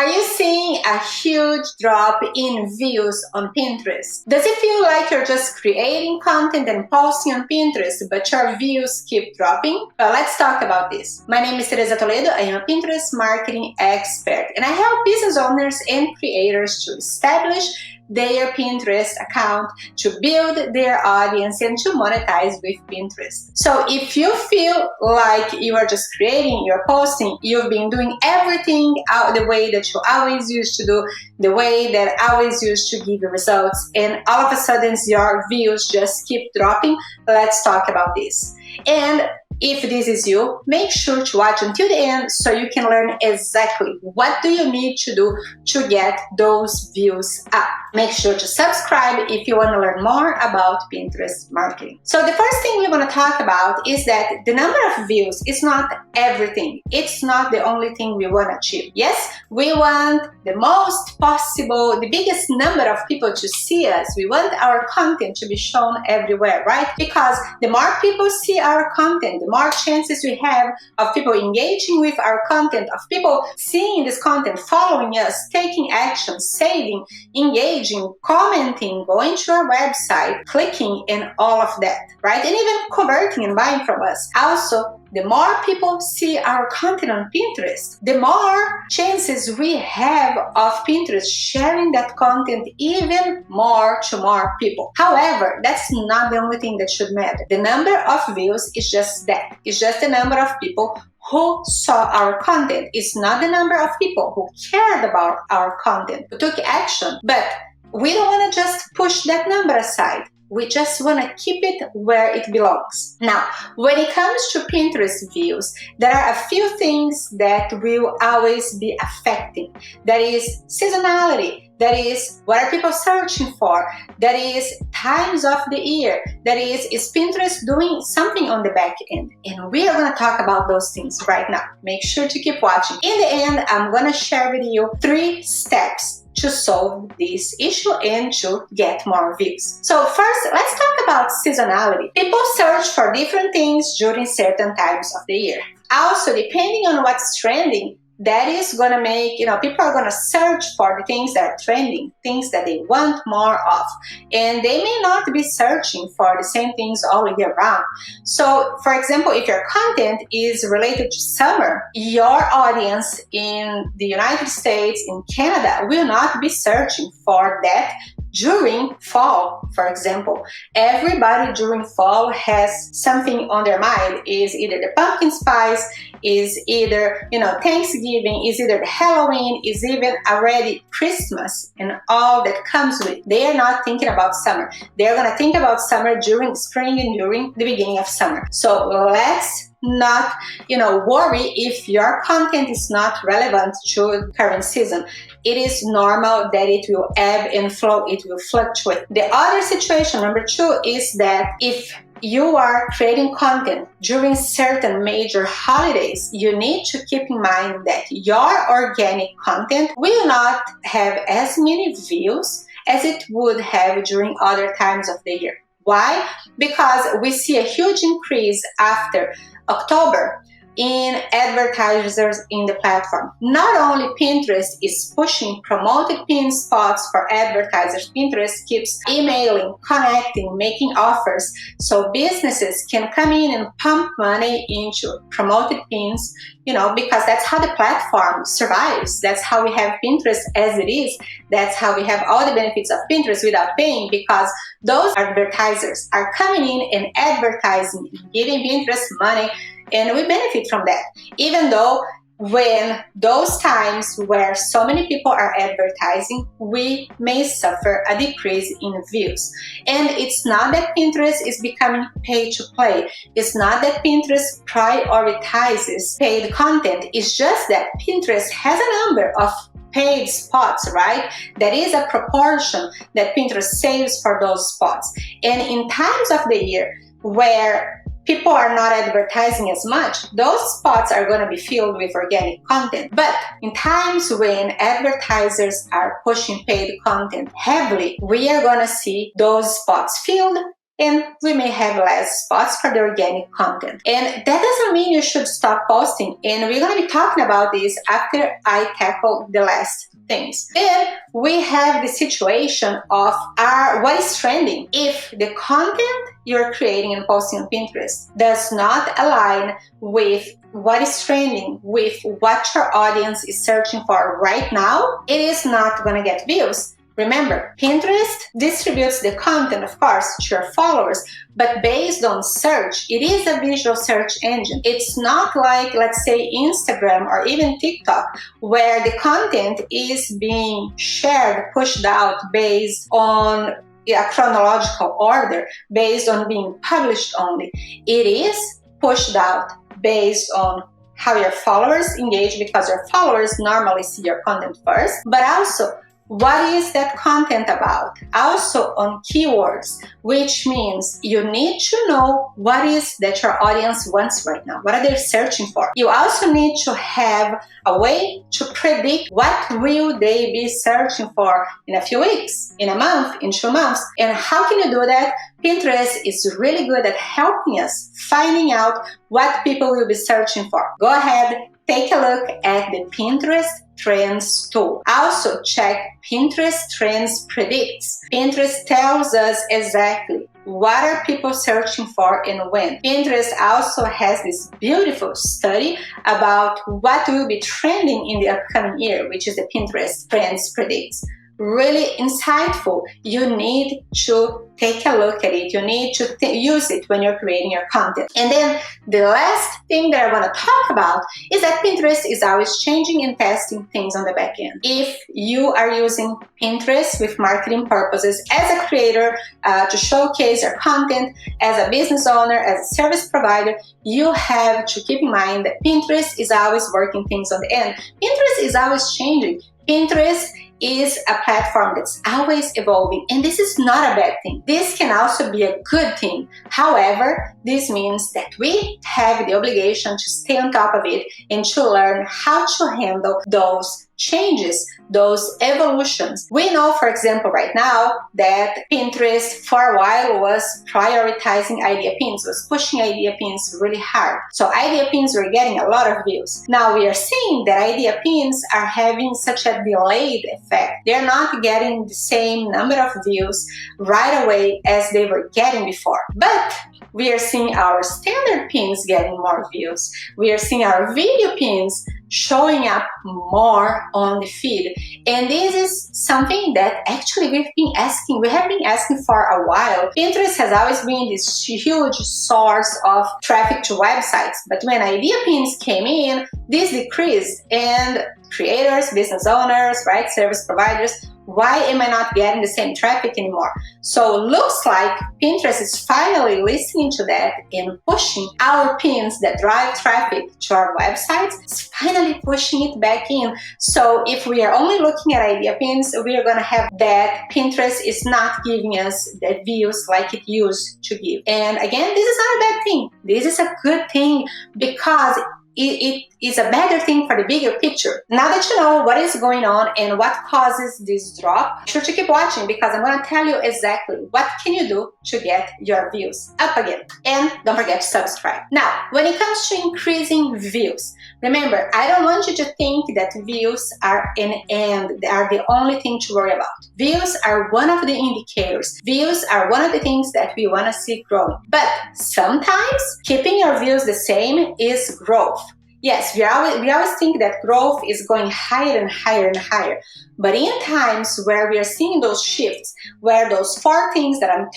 Are you seeing a huge drop in views on Pinterest? Does it feel like you're just creating content and posting on Pinterest, but your views keep dropping? Well, let's talk about this. My name is Tereza Toledo. I am a Pinterest marketing expert, and I help business owners and creators to establish their Pinterest account, to build their audience, and to monetize with Pinterest. So if you feel like you are just creating, you're posting, you've been doing everything out the way that you always used to do, the way that always used to give you results, and all of a sudden your views just keep dropping, let's talk about this. And if this is you, make sure to watch until the end so you can learn exactly what do you need to do to get those views up. Make sure to subscribe if you want to learn more about Pinterest marketing. So the first thing we want to talk about is that the number of views is not everything. It's not the only thing we want to achieve. Yes, we want the most possible, the biggest number of people to see us. We want our content to be shown everywhere, right? Because the more people see our content, the more chances we have of people engaging with our content, of people seeing this content, following us, taking action, saving, engaging, commenting, going to our website, clicking, and all of that, right? And even converting and buying from us. Also, the more people see our content on Pinterest, the more chances we have of Pinterest sharing that content even more to more people. However, that's not the only thing that should matter. The number of views is just that. It's just the number of people who saw our content. It's not the number of people who cared about our content, who took action. But we don't want to just push that number aside. We just want to keep it where it belongs. Now, when it comes to Pinterest views, there are a few things that will always be affecting. That is seasonality. That is, what are people searching for? That is, times of the year. That is Pinterest doing something on the back end? And we are going to talk about those things right now. Make sure to keep watching. In the end, I'm going to share with you 3 steps to solve this issue and to get more views. So first, let's talk about seasonality. People search for different things during certain times of the year. Also, depending on what's trending, that is going to make, people are going to search for the things that are trending, things that they want more of. And they may not be searching for the same things all year round. So, for example, if your content is related to summer, your audience in the United States, in Canada, will not be searching for that during fall, for example. Everybody during fall has something on their mind. Is either the pumpkin spice, is either, Thanksgiving, is either the Halloween, is even already Christmas and all that comes with it. They are not thinking about summer. They're going to think about summer during spring and during the beginning of summer. So let's not, worry if your content is not relevant to current season. It is normal that it will ebb and flow, it will fluctuate. The other situation, number 2, is that if you are creating content during certain major holidays, you need to keep in mind that your organic content will not have as many views as it would have during other times of the year. Why? Because we see a huge increase after October in advertisers in the platform. Not only Pinterest is pushing promoted pin spots for advertisers, Pinterest keeps emailing, connecting, making offers so businesses can come in and pump money into promoted pins, because that's how the platform survives. That's how we have Pinterest as it is. That's how we have all the benefits of Pinterest without paying, because those advertisers are coming in and advertising, giving Pinterest money, and we benefit from that. Even though when those times where so many people are advertising, we may suffer a decrease in views. And it's not that Pinterest is becoming pay to play. It's not that Pinterest prioritizes paid content. It's just that Pinterest has a number of paid spots, right? That is a proportion that Pinterest saves for those spots. And in times of the year where people are not advertising as much, those spots are going to be filled with organic content. But in times when advertisers are pushing paid content heavily, we are going to see those spots filled and we may have less spots for the organic content. And that doesn't mean you should stop posting. And we're going to be talking about this after I tackle the last things. Then we have the situation of what is trending. If the content you're creating and posting on Pinterest does not align with what is trending, with what your audience is searching for right now, it is not going to get views. Remember, Pinterest distributes the content, of course, to your followers, but based on search. It is a visual search engine. It's not like, let's say, Instagram or even TikTok, where the content is being shared, pushed out based on a chronological order, based on being published only. It is pushed out based on how your followers engage, because your followers normally see your content first, but also what is that content about? Also on keywords, which means you need to know what is that your audience wants right now. What are they searching for? You also need to have a way to predict what will they be searching for in a few weeks, in a month, in 2 months. And how can you do that? Pinterest is really good at helping us finding out what people will be searching for. Go ahead, take a look at the Pinterest Trends tool. Also check Pinterest Trends Predicts. Pinterest tells us exactly what are people searching for and when. Pinterest also has this beautiful study about what will be trending in the upcoming year, which is the Pinterest Trends Predicts. Really insightful. You need to take a look at it. You need to use it when you're creating your content. And then the last thing that I want to talk about is that Pinterest is always changing and testing things on the back end. If you are using Pinterest with marketing purposes as a creator to showcase your content, as a business owner, as a service provider, you have to keep in mind that Pinterest is always working things on the end. Pinterest is always changing. Pinterest is a platform that's always evolving, and this is not a bad thing. This can also be a good thing. However, this means that we have the obligation to stay on top of it and to learn how to handle those changes, those evolutions. We know, for example, right now that Pinterest for a while was prioritizing idea pins, was pushing idea pins really hard. So idea pins were getting a lot of views. Now we are seeing that idea pins are having such a delayed effect. They're not getting the same number of views right away as they were getting before. But we are seeing our standard pins getting more views. We are seeing our video pins showing up more on the feed. And this is something that actually we have been asking for a while. Pinterest has always been this huge source of traffic to websites, but when idea pins came in, this decreased, and creators, business owners, right, service providers, why am I not getting the same traffic anymore? So looks like Pinterest is finally listening to that and pushing our pins that drive traffic to our websites. It's finally pushing it back in. So if we are only looking at idea pins, we are going to have that Pinterest is not giving us the views like it used to give. And again, this is not a bad thing. This is a good thing, because it is a better thing for the bigger picture. Now that you know what is going on and what causes this drop, be sure to keep watching, because I'm going to tell you exactly what can you do to get your views up again. And don't forget to subscribe. Now, when it comes to increasing views, remember, I don't want you to think that views are an end. They are the only thing to worry about. Views are one of the indicators. Views are one of the things that we want to see growing. But sometimes keeping your views the same is growth. Yes, we always think that growth is going higher and higher and higher. But in times where we are seeing those shifts, where those 4 things that I've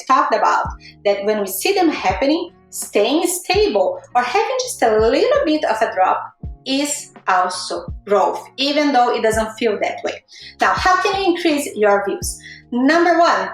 talked about, that when we see them happening, staying stable or having just a little bit of a drop is also growth, even though it doesn't feel that way. Now, how can you increase your views? Number 1,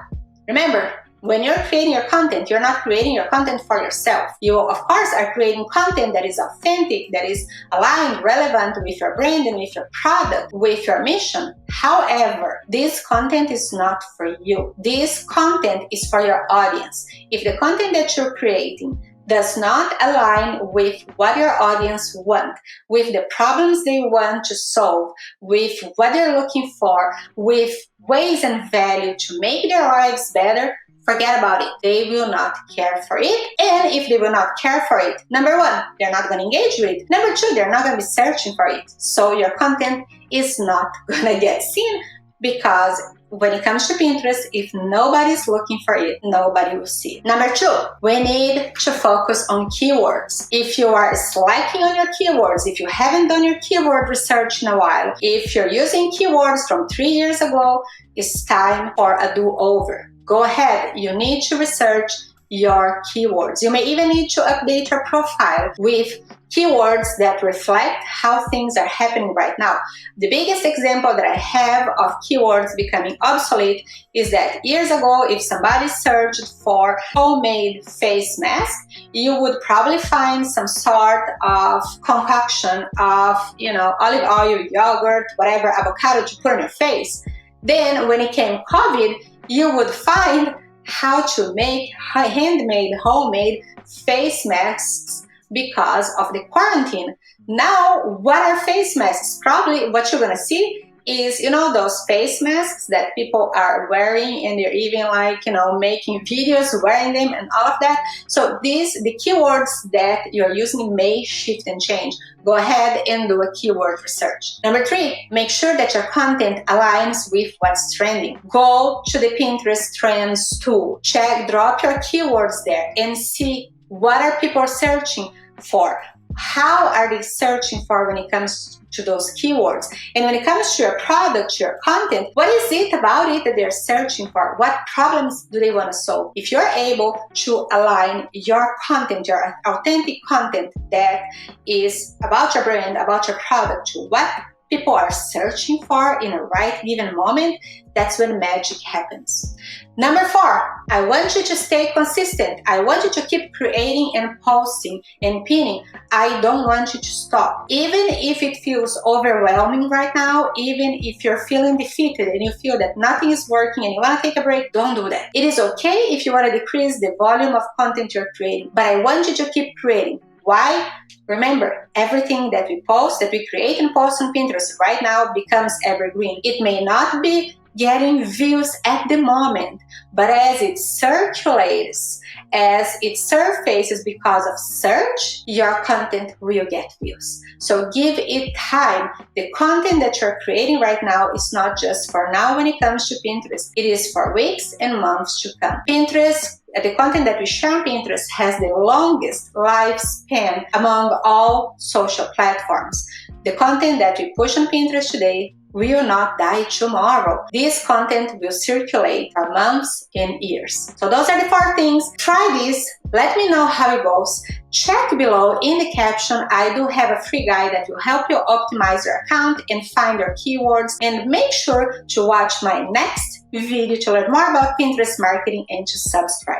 remember, when you're creating your content, you're not creating your content for yourself. You, of course, are creating content that is authentic, that is aligned, relevant with your brand and with your product, with your mission. However, this content is not for you. This content is for your audience. If the content that you're creating does not align with what your audience want, with the problems they want to solve, with what they're looking for, with ways and value to make their lives better, forget about it. They will not care for it. And if they will not care for it, number one, they're not going to engage with it. Number two, they're not going to be searching for it. So your content is not going to get seen, because when it comes to Pinterest, if nobody's looking for it, nobody will see it. Number two, we need to focus on keywords. If you are slacking on your keywords, if you haven't done your keyword research in a while, if you're using keywords from 3 years ago, it's time for a do-over. Go ahead, you need to research your keywords. You may even need to update your profile with keywords that reflect how things are happening right now. The biggest example that I have of keywords becoming obsolete is that years ago, if somebody searched for homemade face mask, you would probably find some sort of concoction of, olive oil, yogurt, whatever, avocado to put on your face. Then when it came COVID, you would find how to make handmade, homemade face masks because of the quarantine. Now, what are face masks? Probably what you're gonna see is, those face masks that people are wearing, and they're even making videos wearing them and all of that. So the keywords that you're using may shift and change. Go ahead and do a keyword research. Number three, make sure that your content aligns with what's trending. Go to the Pinterest Trends tool. Drop your keywords there and see what are people searching for. How are they searching for when it comes to those keywords? And when it comes to your product, your content, what is it about it that they're searching for? What problems do they want to solve? If you're able to align your content, your authentic content that is about your brand, about your product, to what people are searching for in a right given moment, that's when magic happens. Number four, I want you to stay consistent. I want you to keep creating and posting and pinning. I don't want you to stop. Even if it feels overwhelming right now, even if you're feeling defeated and you feel that nothing is working and you want to take a break, don't do that. It is okay if you want to decrease the volume of content you're creating, but I want you to keep creating. Why? Remember, everything that we post, that we create and post on Pinterest right now becomes evergreen. It may not be getting views at the moment, but as it circulates, as it surfaces because of search, your content will get views. So give it time. The content that you're creating right now is not just for now when it comes to Pinterest. It is for weeks and months to come. The content that we share on Pinterest has the longest lifespan among all social platforms. The content that we push on Pinterest today will not die tomorrow. This content will circulate for months and years. So those are the 4 things. Try this. Let me know how it goes. Check below in the caption. I do have a free guide that will help you optimize your account and find your keywords. And make sure to watch my next video to learn more about Pinterest marketing and to subscribe.